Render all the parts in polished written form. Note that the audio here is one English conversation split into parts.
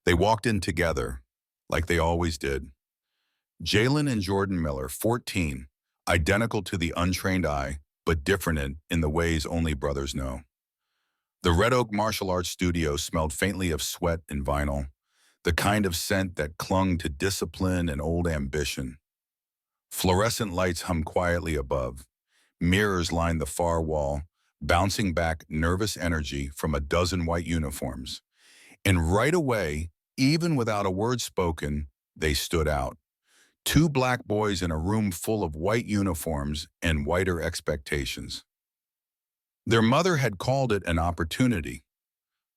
They walked in together, like they always did. Jalen and Jordan Miller, 14, identical to the untrained eye, but different in the ways only brothers know. The Red Oak Martial Arts studio smelled faintly of sweat and vinyl, the kind of scent that clung to discipline and old ambition. Fluorescent lights hummed quietly above. Mirrors lined the far wall, bouncing back nervous energy from a dozen white uniforms. And right away, even without a word spoken, they stood out. Two black boys in a room full of white uniforms and whiter expectations. Their mother had called it an opportunity.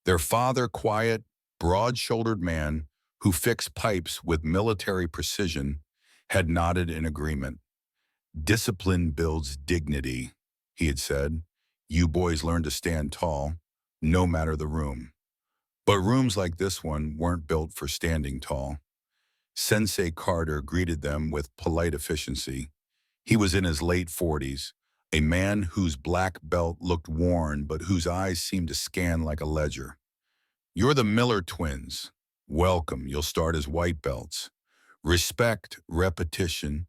Their father, quiet, broad-shouldered man who fixed pipes with military precision, had nodded in agreement. Discipline builds dignity, he had said. You boys learn to stand tall, no matter the room. But rooms like this one weren't built for standing tall. Sensei Carter greeted them with polite efficiency. He was in his late 40s, a man whose black belt looked worn but whose eyes seemed to scan like a ledger. You're the Miller twins. Welcome, you'll start as white belts. Respect, repetition,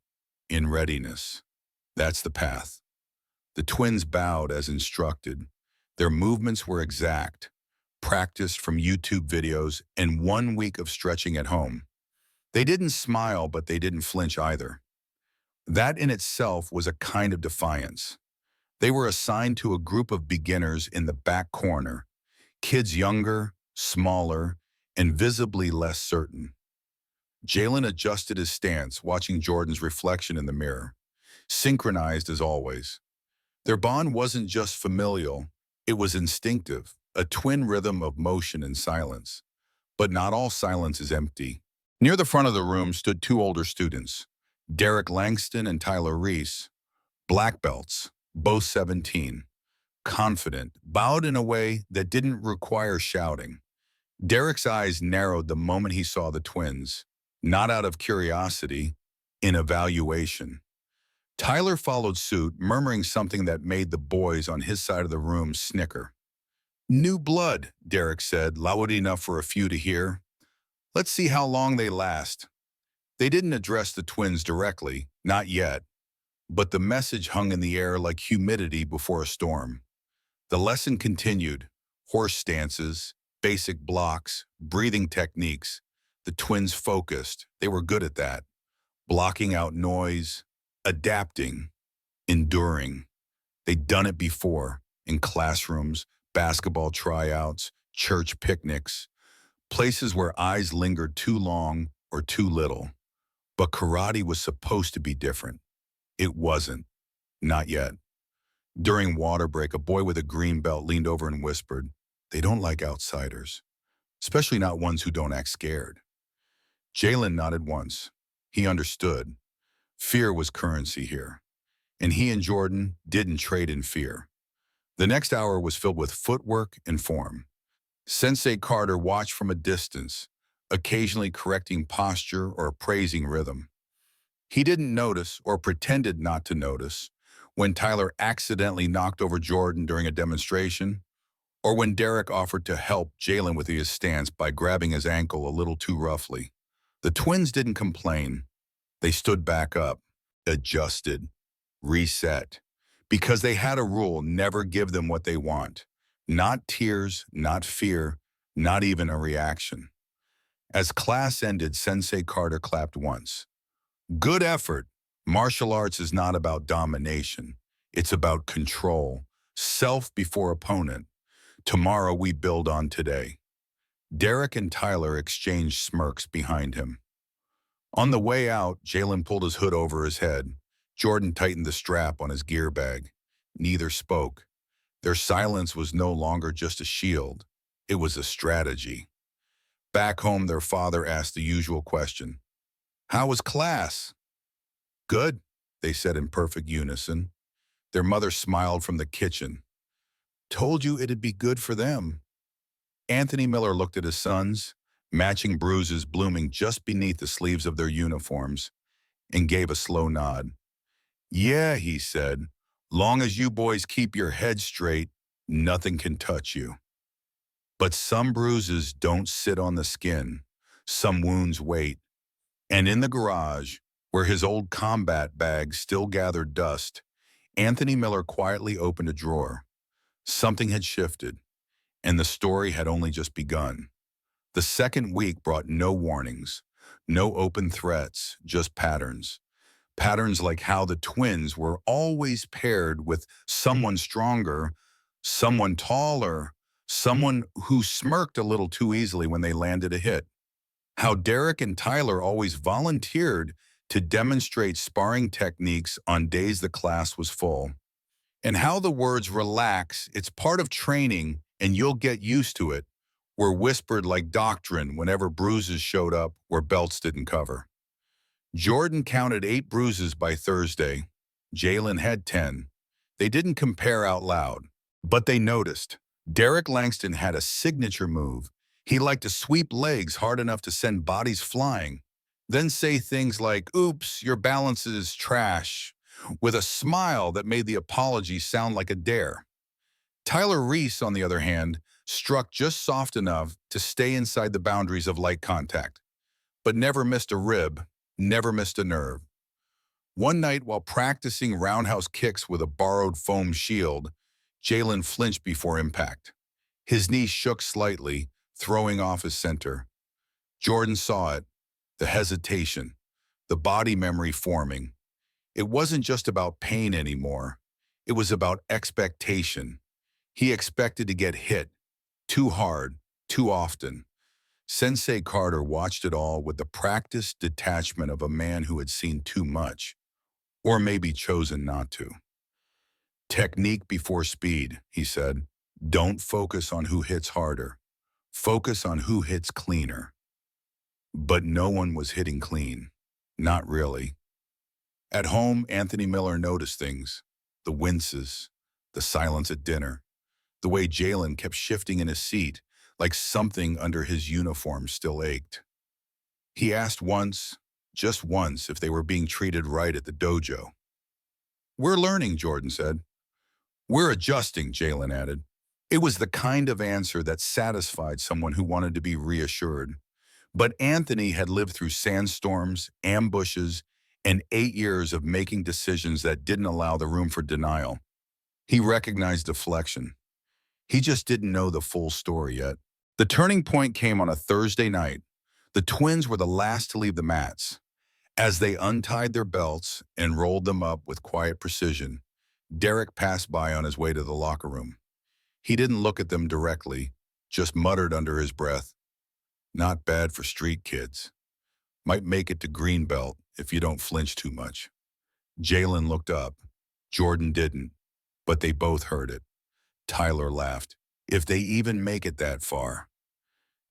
in readiness. That's the path. The twins bowed as instructed. Their movements were exact, practiced from YouTube videos and 1 week of stretching at home. They didn't smile, but they didn't flinch either. That in itself was a kind of defiance. They were assigned to a group of beginners in the back corner, kids younger, smaller, and visibly less certain. Jalen adjusted his stance, watching Jordan's reflection in the mirror, synchronized as always. Their bond wasn't just familial, it was instinctive, a twin rhythm of motion and silence. But not all silence is empty. Near the front of the room stood two older students, Derek Langston and Tyler Reese, black belts, both 17, confident, bowed in a way that didn't require shouting. Derek's eyes narrowed the moment he saw the twins, not out of curiosity, in evaluation. Tyler followed suit, murmuring something that made the boys on his side of the room snicker. New blood, Derek said, loud enough for a few to hear. Let's see how long they last. They didn't address the twins directly, not yet, but the message hung in the air like humidity before a storm. The lesson continued, horse stances, basic blocks, breathing techniques. The twins focused. They were good at that. Blocking out noise, adapting, enduring. They'd done it before, in classrooms, basketball tryouts, church picnics, places where eyes lingered too long or too little. But karate was supposed to be different. It wasn't. Not yet. During water break, a boy with a green belt leaned over and whispered, "They don't like outsiders, especially not ones who don't act scared." Jalen nodded once. He understood. Fear was currency here, and he and Jordan didn't trade in fear. The next hour was filled with footwork and form. Sensei Carter watched from a distance, occasionally correcting posture or praising rhythm. He didn't notice, or pretended not to notice, when Tyler accidentally knocked over Jordan during a demonstration, or when Derek offered to help Jalen with his stance by grabbing his ankle a little too roughly. The twins didn't complain. They stood back up, adjusted, reset, because they had a rule: never give them what they want. Not tears, not fear, not even a reaction. As class ended, Sensei Carter clapped once. Good effort. Martial arts is not about domination. It's about control. Self before opponent. Tomorrow we build on today. Derek and Tyler exchanged smirks behind him. On the way out, Jalen pulled his hood over his head. Jordan tightened the strap on his gear bag. Neither spoke. Their silence was no longer just a shield. It was a strategy. Back home, their father asked the usual question. How was class? Good, they said in perfect unison. Their mother smiled from the kitchen. Told you it'd be good for them. Anthony Miller looked at his sons, matching bruises blooming just beneath the sleeves of their uniforms, and gave a slow nod. Yeah, he said, long as you boys keep your heads straight, nothing can touch you. But some bruises don't sit on the skin. Some wounds wait. And in the garage, where his old combat bag still gathered dust, Anthony Miller quietly opened a drawer. Something had shifted, and the story had only just begun. The second week brought no warnings, no open threats, just patterns. Patterns like how the twins were always paired with someone stronger, someone taller, someone who smirked a little too easily when they landed a hit. How Derek and Tyler always volunteered to demonstrate sparring techniques on days the class was full. And how the words "relax, it's part of training and you'll get used to it" were whispered like doctrine whenever bruises showed up where belts didn't cover. Jordan counted 8 bruises by Thursday. Jalen had 10. They didn't compare out loud, but they noticed. Derek Langston had a signature move. He liked to sweep legs hard enough to send bodies flying, then say things like, "Oops, your balance is trash," with a smile that made the apology sound like a dare. Tyler Reese, on the other hand, struck just soft enough to stay inside the boundaries of light contact, but never missed a rib, never missed a nerve. One night while practicing roundhouse kicks with a borrowed foam shield, Jalen flinched before impact. His knee shook slightly, throwing off his center. Jordan saw it, the hesitation, the body memory forming. It wasn't just about pain anymore. It was about expectation. He expected to get hit, too hard, too often. Sensei Carter watched it all with the practiced detachment of a man who had seen too much, or maybe chosen not to. "Technique before speed," he said. "Don't focus on who hits harder. Focus on who hits cleaner." But no one was hitting clean. Not really. At home, Anthony Miller noticed things. The winces, the silence at dinner, the way Jalen kept shifting in his seat, like something under his uniform still ached. He asked once, just once, if they were being treated right at the dojo. "We're learning," Jordan said. "We're adjusting," Jalen added. It was the kind of answer that satisfied someone who wanted to be reassured. But Anthony had lived through sandstorms, ambushes, and 8 years of making decisions that didn't allow the room for denial. He recognized deflection. He just didn't know the full story yet. The turning point came on a Thursday night. The twins were the last to leave the mats. As they untied their belts and rolled them up with quiet precision, Derek passed by on his way to the locker room. He didn't look at them directly, just muttered under his breath, "Not bad for street kids. Might make it to green belt if you don't flinch too much." Jalen looked up. Jordan didn't, but they both heard it. Tyler laughed. "If they even make it that far."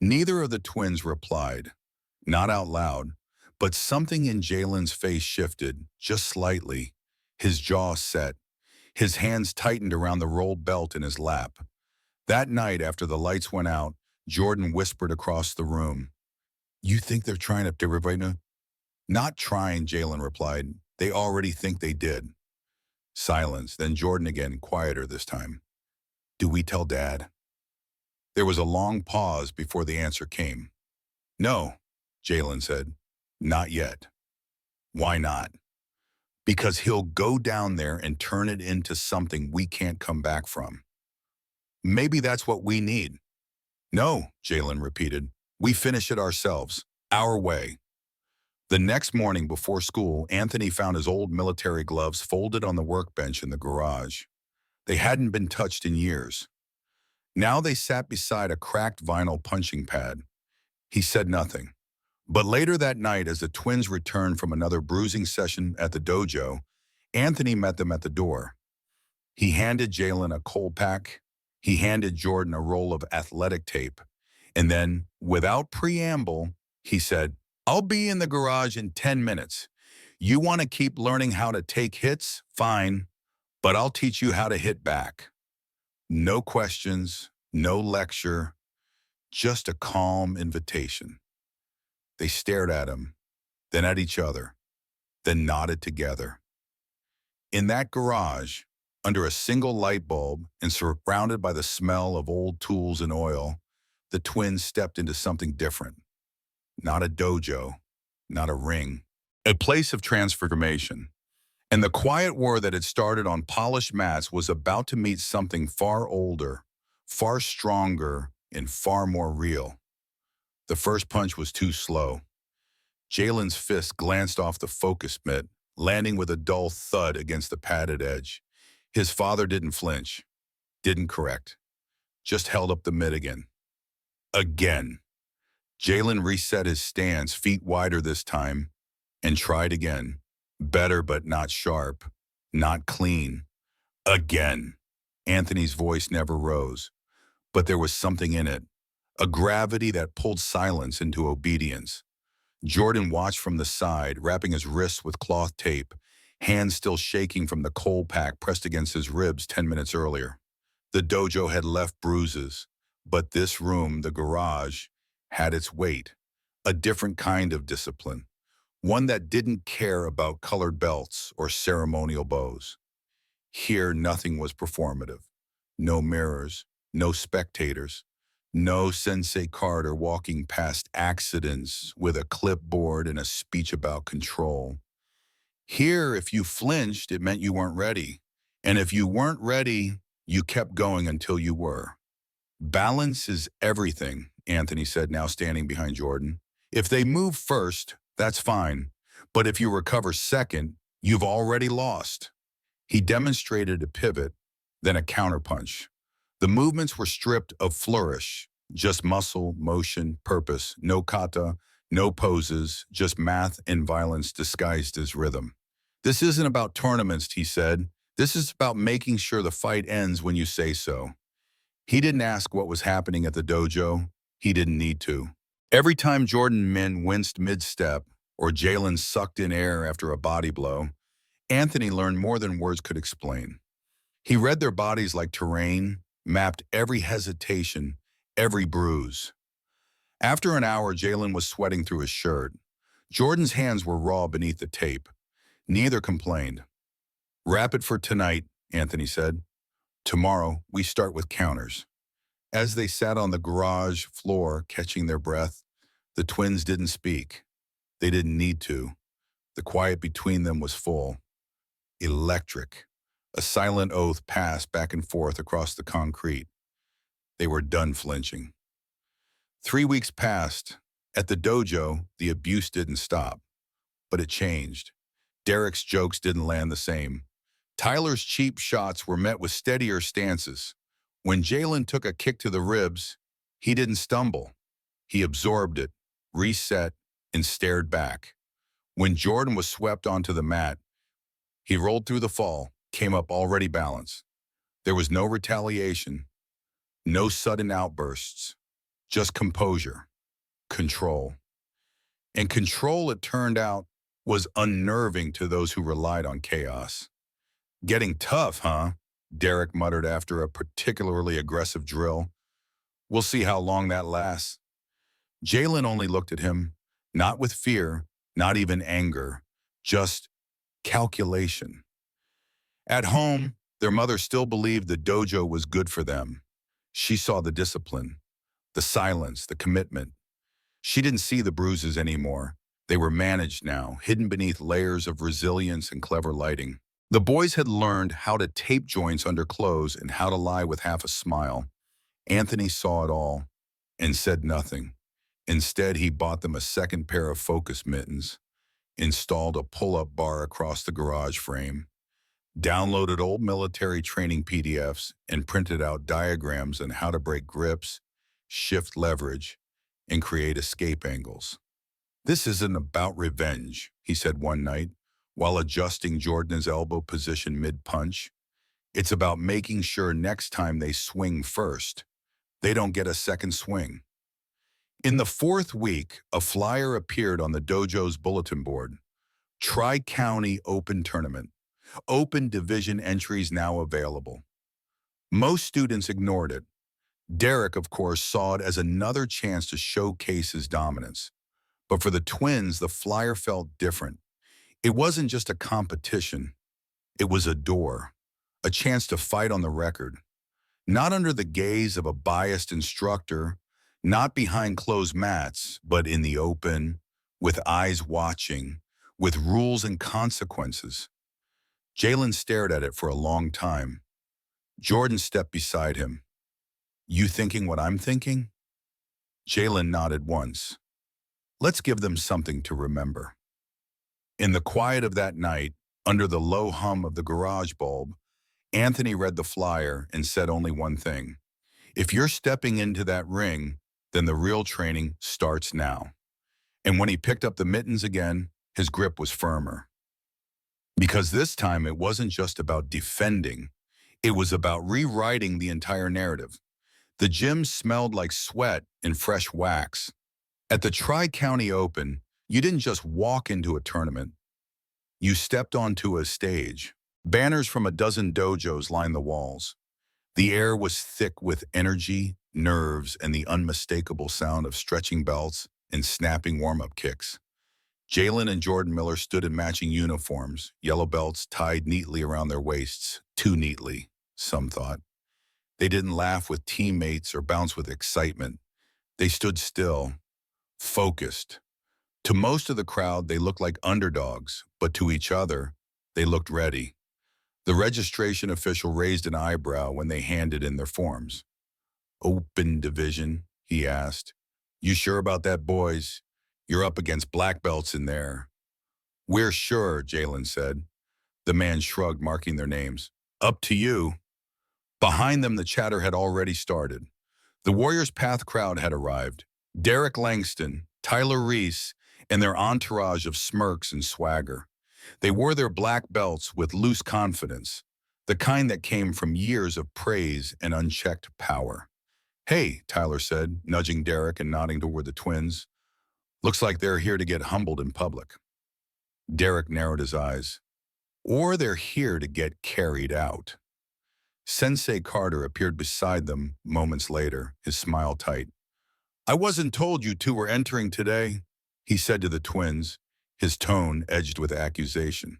Neither of the twins replied, not out loud, but something in Jalen's face shifted, just slightly. His jaw set. His hands tightened around the rolled belt in his lap. That night, after the lights went out, Jordan whispered across the room, "You think they're trying to revive me?" "Not trying," Jalen replied. "They already think they did." Silence, then Jordan again, quieter this time. "Do we tell Dad?" There was a long pause before the answer came. "No," Jalen said. "Not yet." "Why not?" "Because he'll go down there and turn it into something we can't come back from." "Maybe that's what we need." "No," Jalen repeated. "We finish it ourselves, our way." The next morning before school, Anthony found his old military gloves folded on the workbench in the garage. They hadn't been touched in years. Now they sat beside a cracked vinyl punching pad. He said nothing. But later that night, as the twins returned from another bruising session at the dojo, Anthony met them at the door. He handed Jalen a cold pack. He handed Jordan a roll of athletic tape. And then, without preamble, he said, "I'll be in the garage in 10 minutes. You want to keep learning how to take hits? Fine. But I'll teach you how to hit back." No questions, no lecture, just a calm invitation. They stared at him, then at each other, then nodded together. In that garage, under a single light bulb and surrounded by the smell of old tools and oil, the twins stepped into something different. not a dojo, not a ring. A place of transformation. And the quiet war that had started on polished mats was about to meet something far older, far stronger, and far more real. The first punch was too slow. Jalen's fist glanced off the focus mitt, landing with a dull thud against the padded edge. His father didn't flinch, didn't correct, just held up the mitt again. Again. Jalen reset his stance, feet wider this time, and tried again. Better but not sharp, not clean. Again. Anthony's voice never rose, but there was something in it, a gravity that pulled silence into obedience. Jordan watched from the side, wrapping his wrists with cloth tape, hands still shaking from the cold pack pressed against his ribs 10 minutes earlier. The dojo had left bruises, but this room, the garage, had its weight, a different kind of discipline, one that didn't care about colored belts or ceremonial bows. Here, nothing was performative. No mirrors, no spectators, no Sensei Carter walking past accidents with a clipboard and a speech about control. Here, if you flinched, it meant you weren't ready. And if you weren't ready, you kept going until you were. Balance is everything, Anthony said, now standing behind Jordan. If they move first, that's fine. But if you recover second, you've already lost. He demonstrated a pivot, then a counterpunch. The movements were stripped of flourish, just muscle, motion, purpose, no kata, no poses, just math and violence disguised as rhythm. This isn't about tournaments, he said. This is about making sure the fight ends when you say so. He didn't ask what was happening at the dojo. He didn't need to. Every time Jordan men winced mid-step or Jalen sucked in air after a body blow, Anthony learned more than words could explain. He read their bodies like terrain, mapped every hesitation, every bruise. After an hour, Jalen was sweating through his shirt. Jordan's hands were raw beneath the tape. Neither complained. "Wrap it for tonight," Anthony said. "Tomorrow, we start with counters." As they sat on the garage floor, catching their breath, the twins didn't speak. They didn't need to. The quiet between them was full. Electric. A silent oath passed back and forth across the concrete. They were done flinching. 3 weeks passed. At the dojo, the abuse didn't stop. But it changed. Derek's jokes didn't land the same. Tyler's cheap shots were met with steadier stances. When Jalen took a kick to the ribs, he didn't stumble. He absorbed it, reset, and stared back. When Jordan was swept onto the mat, he rolled through the fall, came up already balanced. There was no retaliation, no sudden outbursts, just composure, control. And control, it turned out, was unnerving to those who relied on chaos. "Getting tough, huh?" Derek muttered after a particularly aggressive drill. "We'll see how long that lasts." Jalen only looked at him, not with fear, not even anger, just calculation. At home, their mother still believed the dojo was good for them. She saw the discipline, the silence, the commitment. She didn't see the bruises anymore. They were managed now, hidden beneath layers of resilience and clever lighting. The boys had learned how to tape joints under clothes and how to lie with half a smile. Anthony saw it all and said nothing. Instead, he bought them a second pair of focus mittens, installed a pull-up bar across the garage frame, downloaded old military training PDFs, and printed out diagrams on how to break grips, shift leverage, and create escape angles. "This isn't about revenge," he said one night, while adjusting Jordan's elbow position mid-punch. "It's about making sure next time they swing first, they don't get a second swing." In the 4th week, a flyer appeared on the dojo's bulletin board. Tri-County Open Tournament. Open division entries now available. Most students ignored it. Derek, of course, saw it as another chance to showcase his dominance. But for the twins, the flyer felt different. It wasn't just a competition. It was a door, a chance to fight on the record. Not under the gaze of a biased instructor, Not behind closed mats, but in the open, with eyes watching, with rules and consequences. Jalen stared at it for a long time. Jordan stepped beside him. You thinking what I'm thinking? Jalen nodded once. Let's give them something to remember. In the quiet of that night, under the low hum of the garage bulb, Anthony read the flyer and said only one thing. If you're stepping into that ring, then the real training starts now. And when he picked up the mittens again, his grip was firmer. Because this time it wasn't just about defending, it was about rewriting the entire narrative. The gym smelled like sweat and fresh wax. At the Tri-County Open, you didn't just walk into a tournament. You stepped onto a stage. Banners from a dozen dojos lined the walls. The air was thick with energy, nerves, and the unmistakable sound of stretching belts and snapping warm-up kicks. Jalen and Jordan Miller stood in matching uniforms, yellow belts tied neatly around their waists, too neatly, some thought. They didn't laugh with teammates or bounce with excitement. They stood still, focused. To most of the crowd, they looked like underdogs, but to each other, they looked ready. The registration official raised an eyebrow when they handed in their forms. Open division, he asked. You sure about that, boys? You're up against black belts in there. We're sure, Jalen said. The man shrugged, marking their names. Up to you. Behind them, the chatter had already started. The Warriors' Path crowd had arrived. Derek Langston, Tyler Reese, and their entourage of smirks and swagger. They wore their black belts with loose confidence, the kind that came from years of praise and unchecked power. Hey, Tyler said, nudging Derek and nodding toward the twins. Looks like they're here to get humbled in public. Derek narrowed his eyes. Or they're here to get carried out. Sensei Carter appeared beside them moments later, his smile tight. I wasn't told you two were entering today, he said to the twins, his tone edged with accusation.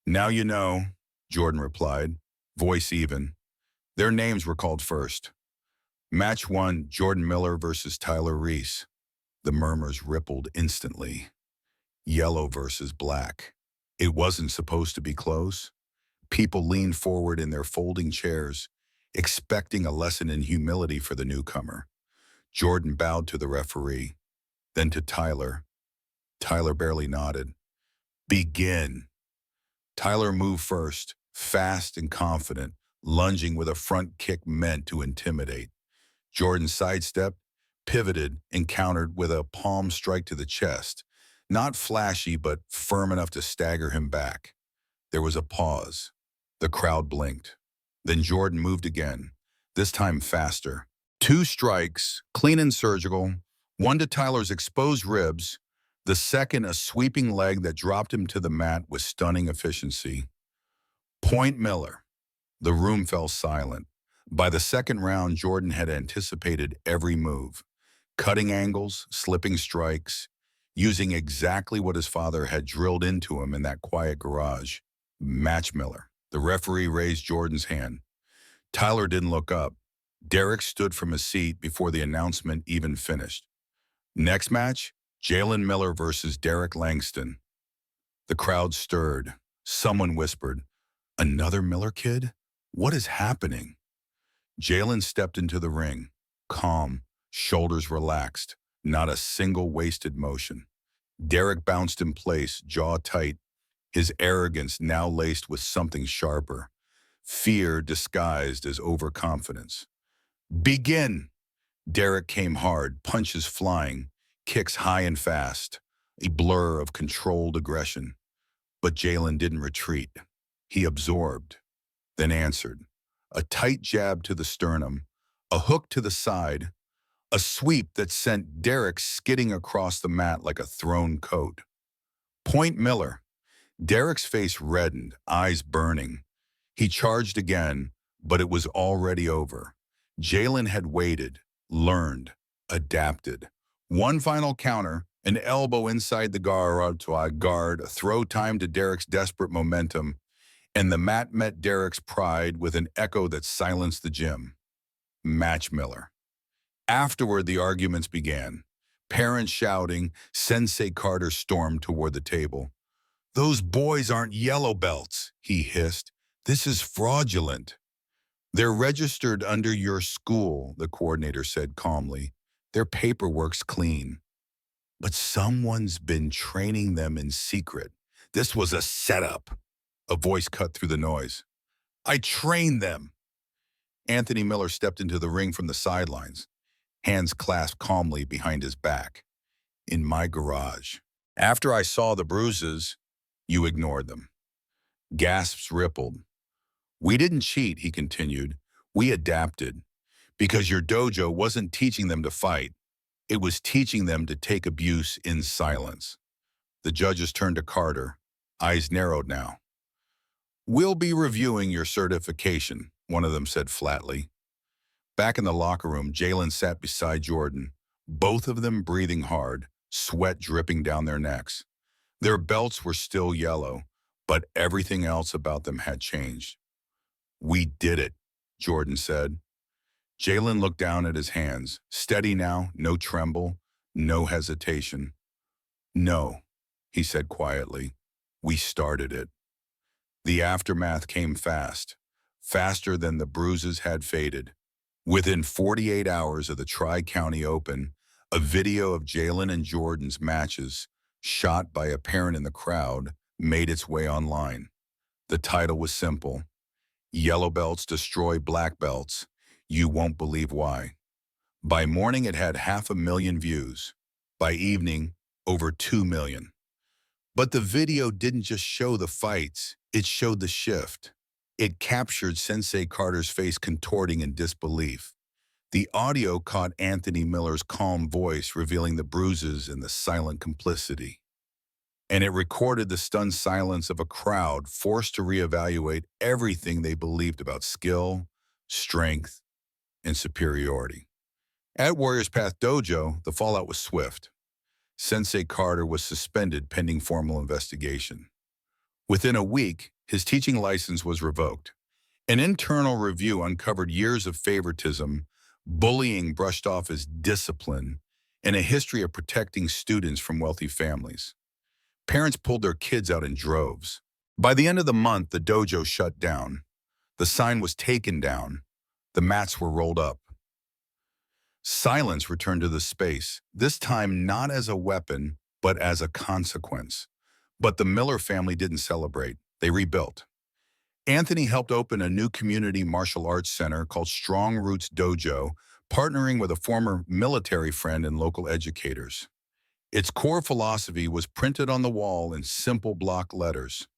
Now you know, Jordan replied, voice even. Their names were called first. Match 1, Jordan Miller versus Tyler Reese. The murmurs rippled instantly. Yellow versus black. It wasn't supposed to be close. People leaned forward in their folding chairs, expecting a lesson in humility for the newcomer. Jordan bowed to the referee, then to Tyler. Tyler barely nodded. Begin. Tyler moved first, fast and confident, lunging with a front kick meant to intimidate. Jordan sidestepped, pivoted, and countered with a palm strike to the chest. Not flashy, but firm enough to stagger him back. There was a pause. The crowd blinked. Then Jordan moved again, this time faster. 2 strikes, clean and surgical, one to Tyler's exposed ribs, the second a sweeping leg that dropped him to the mat with stunning efficiency. Point Miller. The room fell silent. By the second round, Jordan had anticipated every move. Cutting angles, slipping strikes, using exactly what his father had drilled into him in that quiet garage. Match Miller. The referee raised Jordan's hand. Tyler didn't look up. Derek stood from his seat before the announcement even finished. Next match, Jalen Miller versus Derek Langston. The crowd stirred. Someone whispered, another Miller kid? What is happening? Jalen stepped into the ring, calm, shoulders relaxed, not a single wasted motion. Derek bounced in place, jaw tight, his arrogance now laced with something sharper, fear disguised as overconfidence. Begin! Derek came hard, punches flying, kicks high and fast, a blur of controlled aggression. But Jalen didn't retreat. He absorbed, then answered. A tight jab to the sternum, a hook to the side, a sweep that sent Derek skidding across the mat like a thrown coat. Point Miller. Derek's face reddened, eyes burning. He charged again, but it was already over. Jalen had waited, learned, adapted. One final counter, an elbow inside the guard, a throw time to Derek's desperate momentum, and the mat met Derek's pride with an echo that silenced the gym. Match Miller. Afterward, the arguments began. Parents shouting, Sensei Carter stormed toward the table. "Those boys aren't yellow belts," he hissed. "This is fraudulent." "They're registered under your school," the coordinator said calmly. "Their paperwork's clean." "But someone's been training them in secret. This was a setup." A voice cut through the noise. "I trained them." Anthony Miller stepped into the ring from the sidelines, hands clasped calmly behind his back. "In my garage. After I saw the bruises, you ignored them." Gasps rippled. "We didn't cheat," he continued. "We adapted. Because your dojo wasn't teaching them to fight. It was teaching them to take abuse in silence." The judges turned to Carter, eyes narrowed now. "We'll be reviewing your certification," one of them said flatly. Back in the locker room, Jalen sat beside Jordan, both of them breathing hard, sweat dripping down their necks. Their belts were still yellow, but everything else about them had changed. "We did it," Jordan said. Jalen looked down at his hands, steady now, no tremble, no hesitation. "No," he said quietly, "we started it." The aftermath came fast, faster than the bruises had faded. Within 48 hours of the Tri-County Open, a video of Jalen and Jordan's matches, shot by a parent in the crowd, made its way online. The title was simple: "Yellow Belts Destroy Black Belts. You Won't Believe Why." By morning, it had 500,000 views. By evening, over 2 million. But the video didn't just show the fights, it showed the shift. It captured Sensei Carter's face contorting in disbelief. The audio caught Anthony Miller's calm voice revealing the bruises and the silent complicity. And it recorded the stunned silence of a crowd forced to reevaluate everything they believed about skill, strength, and superiority. At Warriors Path Dojo, the fallout was swift. Sensei Carter was suspended pending formal investigation. Within a week, his teaching license was revoked. An internal review uncovered years of favoritism, bullying brushed off as discipline, and a history of protecting students from wealthy families. Parents pulled their kids out in droves. By the end of the month, the dojo shut down. The sign was taken down. The mats were rolled up. Silence returned to the space, this time not as a weapon, but as a consequence. But the Miller family didn't celebrate. They rebuilt. Anthony helped open a new community martial arts center called Strong Roots Dojo, partnering with a former military friend and local educators. Its core philosophy was printed on the wall in simple block letters.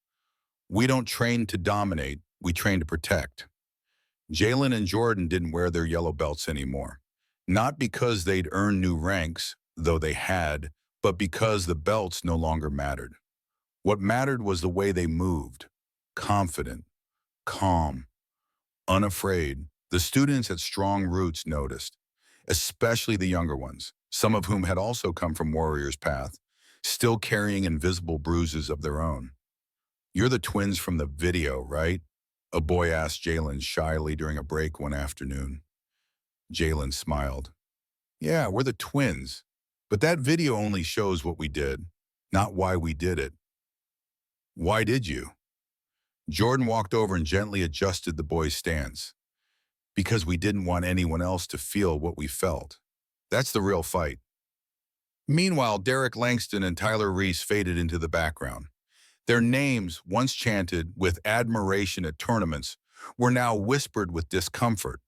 "We don't train to dominate, we train to protect." Jalen and Jordan didn't wear their yellow belts anymore. Not because they'd earned new ranks, though they had, but because the belts no longer mattered. What mattered was the way they moved. Confident, calm, unafraid. The students at Strong Roots noticed, especially the younger ones, some of whom had also come from Warriors Path, still carrying invisible bruises of their own. "You're the twins from the video, right?" a boy asked Jalen shyly during a break one afternoon. Jalen smiled. "Yeah, we're the twins. But that video only shows what we did, not why we did it." "Why did you?" Jordan walked over and gently adjusted the boy's stance. "Because we didn't want anyone else to feel what we felt. That's the real fight." Meanwhile, Derek Langston and Tyler Reese faded into the background. Their names, once chanted with admiration at tournaments, were now whispered with discomfort.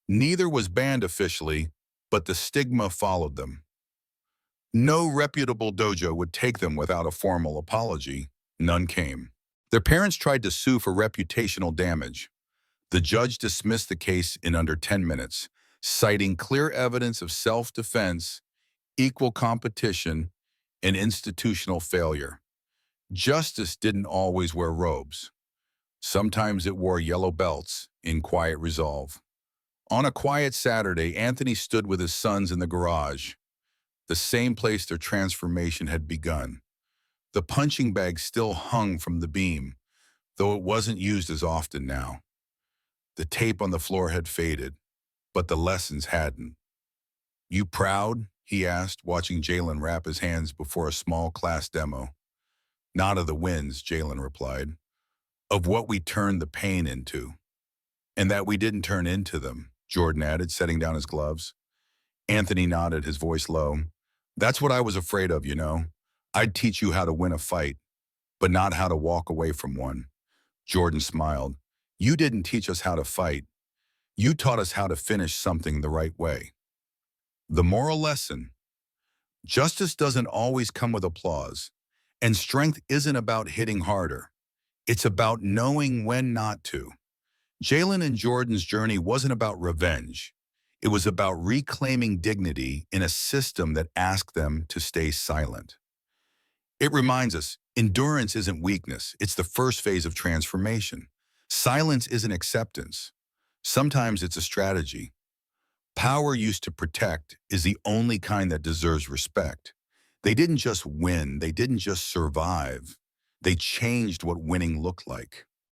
Neither was banned officially, but the stigma followed them. No reputable dojo would take them without a formal apology. None came. Their parents tried to sue for reputational damage. The judge dismissed the case in under 10 minutes, citing clear evidence of self-defense, equal competition, and institutional failure. Justice didn't always wear robes. Sometimes it wore yellow belts in quiet resolve. On a quiet Saturday, Anthony stood with his sons in the garage, the same place their transformation had begun. The punching bag still hung from the beam, though it wasn't used as often now. The tape on the floor had faded, but the lessons hadn't. You proud? He asked, watching Jalen wrap his hands before a small class demo. Not of the wins, Jalen replied. Of what we turned the pain into. And that we didn't turn into them, Jordan added, setting down his gloves. Anthony nodded, his voice low. That's what I was afraid of, you know. I'd teach you how to win a fight, but not how to walk away from one. Jordan smiled. You didn't teach us how to fight. You taught us how to finish something the right way. The moral lesson: justice doesn't always come with applause, and strength isn't about hitting harder. It's about knowing when not to. Jalen and Jordan's journey wasn't about revenge. It was about reclaiming dignity in a system that asked them to stay silent. It reminds us, endurance isn't weakness. It's the first phase of transformation. Silence isn't acceptance. Sometimes it's a strategy. Power used to protect is the only kind that deserves respect. They didn't just win. They didn't just survive. They changed what winning looked like.